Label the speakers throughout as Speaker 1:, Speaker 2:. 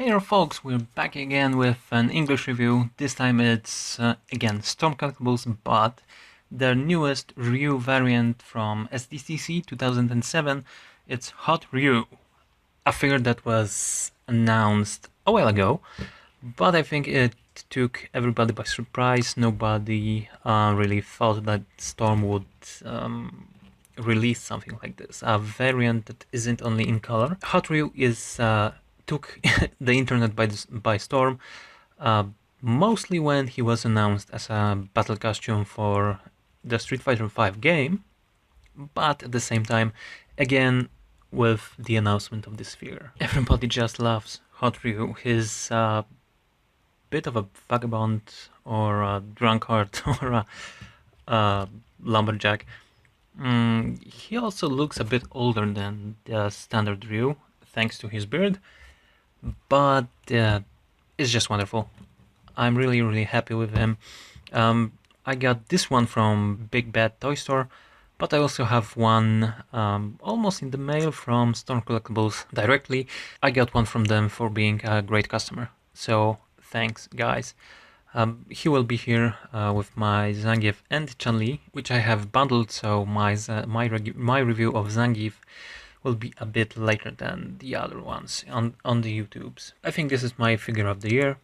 Speaker 1: Hey there folks, we're back again with an English review. This time it's again Storm Collectibles, but their newest Ryu variant from SDCC 2007. It's Hot Ryu, a figure that was announced a while ago, but I think it took everybody by surprise. Nobody really thought that Storm would release something like this, a variant that isn't only in color. Hot Ryu is took the internet by storm, mostly when he was announced as a battle costume for the Street Fighter V game, but at the same time, again, with the announcement of this figure. Everybody just loves Hot Ryu. He's a bit of a vagabond or a drunkard or a lumberjack. He also looks a bit older than the standard Ryu, thanks to his beard. But it's just wonderful. I'm really happy with him. I got this one from Big Bad Toy Store, but I also have one almost in the mail from Storm Collectibles directly. I got one from them for being a great customer, so thanks guys. He will be here with my Zangief and Chun-li, which I have bundled, so my review of Zangief will be a bit later than the other ones on the YouTubes. I think this is my figure of the year.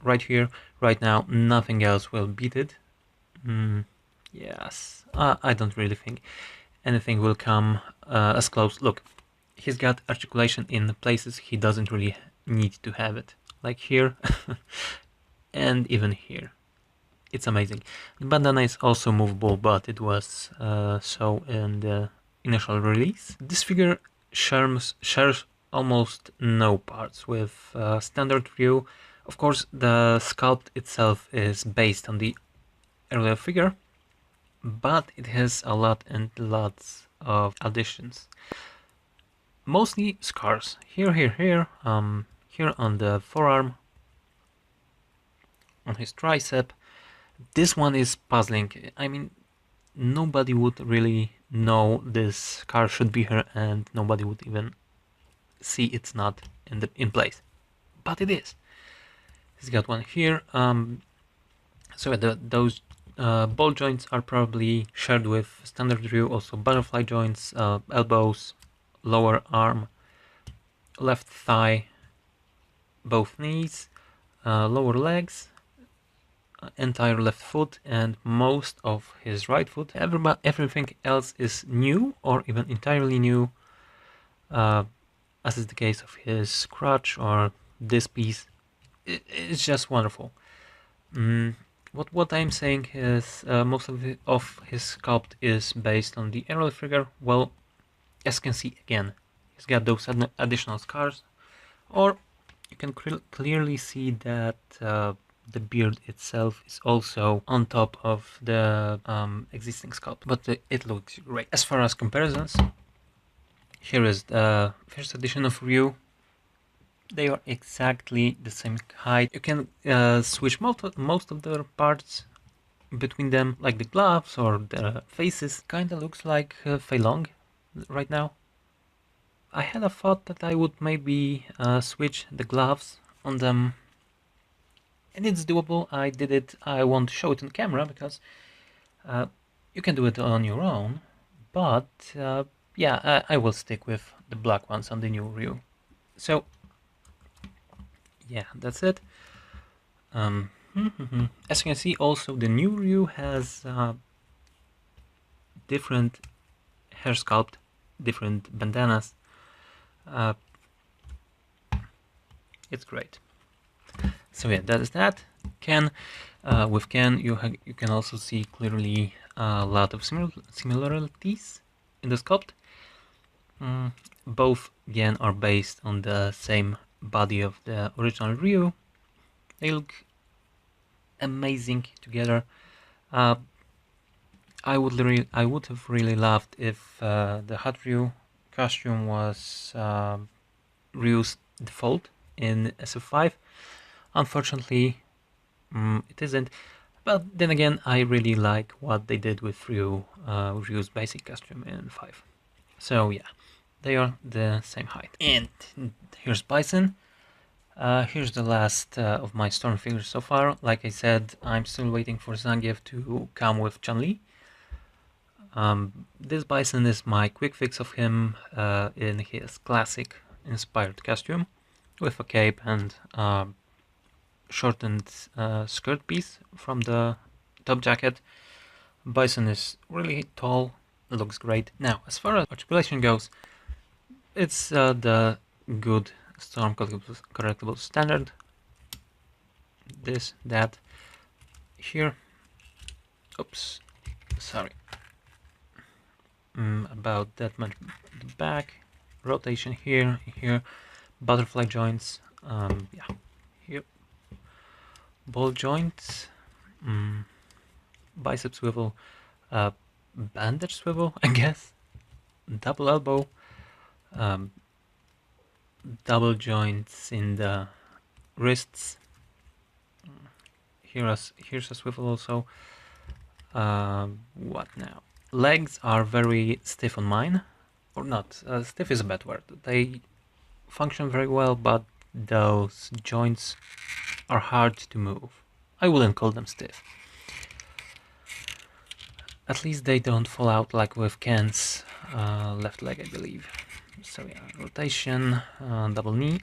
Speaker 1: Right here, right now, nothing else will beat it. Yes, I don't really think anything will come as close. Look, he's got articulation in places he doesn't really need to have it. Like here, and even here. It's amazing. The bandana is also movable, but it was so in the initial release. This figure shares almost no parts with standard Ryu. Of course, the sculpt itself is based on the earlier figure, but it has a lot and lots of additions. Mostly scars. Here on the forearm, on his tricep. This one is puzzling. I mean, nobody would really know this scar should be here, and nobody would even see it's not in place, but it is. He's got one here. So those ball joints are probably shared with standard Ryu. Also butterfly joints, elbows, lower arm, left thigh, both knees, lower legs, entire left foot, and most of his right foot. Everything else is new or even entirely new, as is the case of his crotch or this piece. It's just wonderful. What I'm saying is most of his sculpt is based on the earlier figure. Well, as you can see, again, he's got those additional scars, or you can clearly see that the beard itself is also on top of the existing sculpt, but it looks great. As far as comparisons, here is the first edition of Ryu. They are exactly the same height. You can switch most of the parts between them, like the gloves or the faces. Kinda looks like Fei Long right now. I had a thought that I would maybe switch the gloves on them, and it's doable. I did it. I won't show it on camera because you can do it on your own, but yeah, I will stick with the black ones on the new Ryu. So yeah, that's it. As you can see, also the new Ryu has different hair sculpt, different bandanas. It's great. So yeah, that is that. Ken, with Ken, you can also see clearly a lot of similarities in the sculpt. Both again are based on the same body of the original Ryu. They look amazing together. I would have really loved if the Hot Ryu costume was Ryu's default in SF5. Unfortunately, it isn't. But then again, I really like what they did with Ryu's basic costume in 5. So yeah, they are the same height. And here's Bison. Here's the last of my Storm figures so far. Like I said, I'm still waiting for Zangief to come with Chun-li. This Bison is my quick fix of him in his classic inspired costume with a cape and shortened skirt piece from the top jacket. Bison is really tall, looks great. Now, as far as articulation goes, it's the good Storm Collectibles standard. This, that, here. Oops, sorry. About that much. The back, rotation here, here, butterfly joints. Yeah, here. Ball joints, bicep swivel, bandage swivel, I guess. Double elbow. Double joints in the wrists. Here's a swivel also. What now? Legs are very stiff on mine, or not. Stiff is a bad word. They function very well, but those joints are hard to move. I wouldn't call them stiff. At least they don't fall out like with Ken's left leg, I believe. So yeah, rotation, double knee,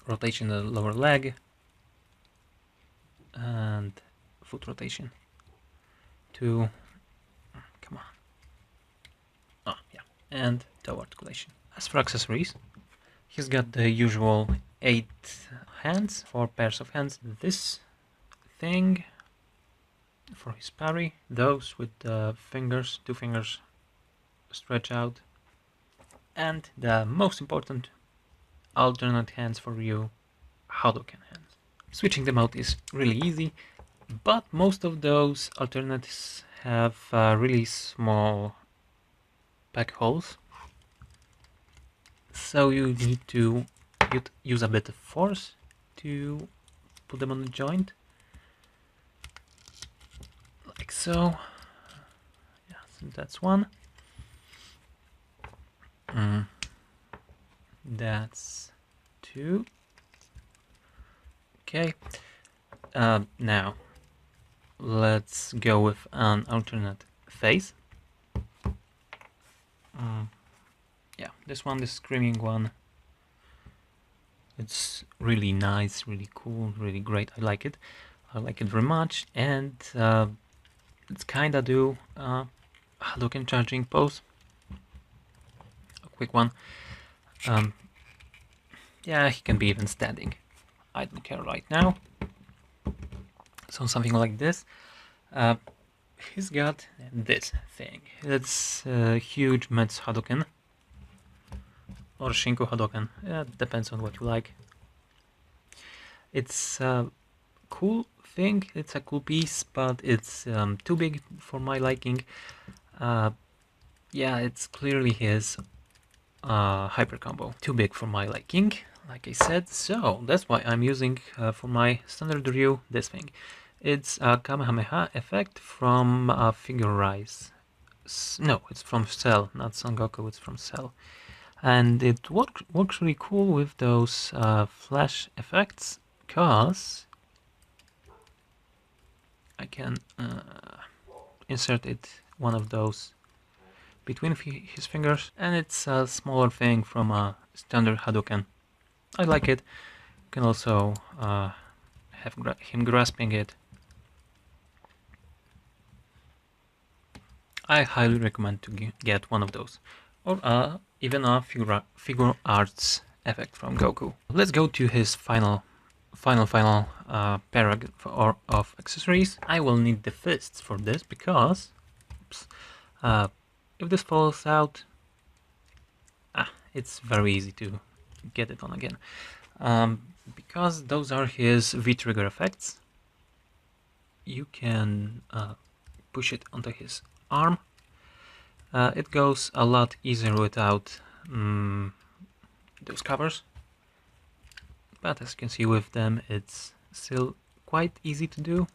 Speaker 1: rotation the lower leg, and foot rotation. Come on. Oh yeah, and toe articulation. As for accessories, he's got the usual 8 hands, 4 pairs of hands. This thing for his parry, those with the fingers, 2 fingers stretch out, and the most important, alternate hands for Ryu, Hadouken hands. Switching them out is really easy, but most of those alternates have really small pack holes, so you need to use a bit of force to put them on the joint, like so. Yeah, so that's one. That's 2. Okay. Now let's go with an alternate face. Yeah, this one, the screaming one. It's really nice, really cool, really great. I like it. I like it very much, and it's kinda do Hadouken charging pose. A quick one. Yeah, he can be even standing. I don't care right now. So something like this. He's got this thing. It's a huge Mets Hadouken. Or Shinku Hadouken. Depends on what you like. It's a cool thing. It's a cool piece, but it's too big for my liking. Yeah, it's clearly his hyper combo. Too big for my liking, like I said, so that's why I'm using for my standard Ryu this thing. It's a Kamehameha effect from Figure Rise. No, it's from Cell, not Son Goku, it's from Cell. And it works really cool with those flash effects, because I can insert one of those between his fingers, and it's a smaller thing from a standard Hadouken. I like it. You can also have him grasping it. I highly recommend to get one of those, or even a figure arts effect from Goku. Let's go to his final pair of accessories. I will need the fists for this because, oops, if this falls out, it's very easy to get it on again. Because those are his V-trigger effects, you can push it onto his arm. It goes a lot easier without those covers, but as you can see with them, it's still quite easy to do.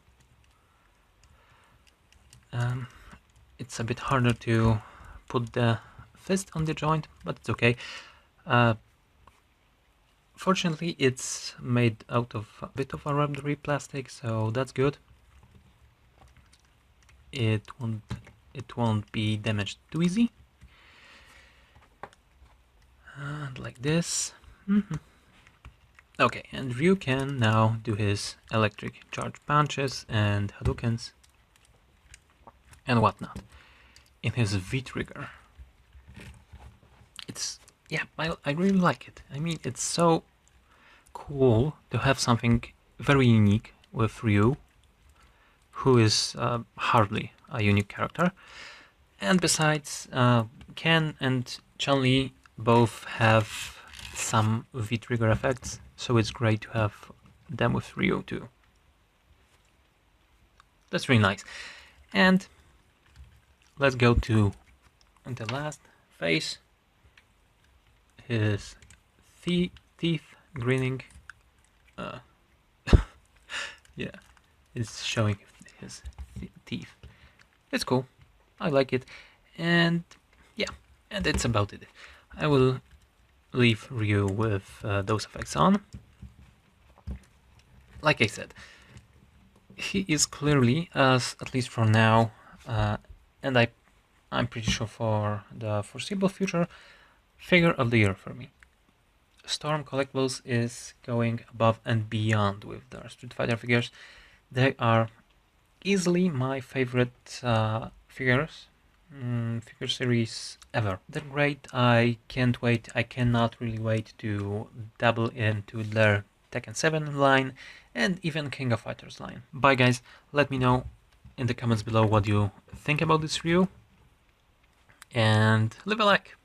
Speaker 1: It's a bit harder to put the fist on the joint, but it's okay. Fortunately, it's made out of a bit of a rubbery plastic, so that's good. It won't be damaged too easy. And like this. Okay, and Ryu can now do his electric charge punches and Hadoukens and whatnot in his V trigger. Yeah, I really like it. I mean, it's so cool to have something very unique with Ryu, who is hardly a unique character. And besides, Ken and Chun-Li both have some V-trigger effects, so it's great to have them with Ryu too. That's really nice. And let's go to the last face. His teeth grinning. Yeah, it's showing his teeth. It's cool. I like it. And yeah, and that's about it. I will leave Ryu with those effects on. Like I said, he is clearly, at least for now, and I'm pretty sure for the foreseeable future, figure of the year for me. Storm Collectibles is going above and beyond with their Street Fighter figures. They are easily my favorite figure series ever. They're great. I can't wait. I cannot really wait to dabble into their Tekken 7 line and even King of Fighters line. Bye guys, let me know in the comments below what you think about this review and leave a like.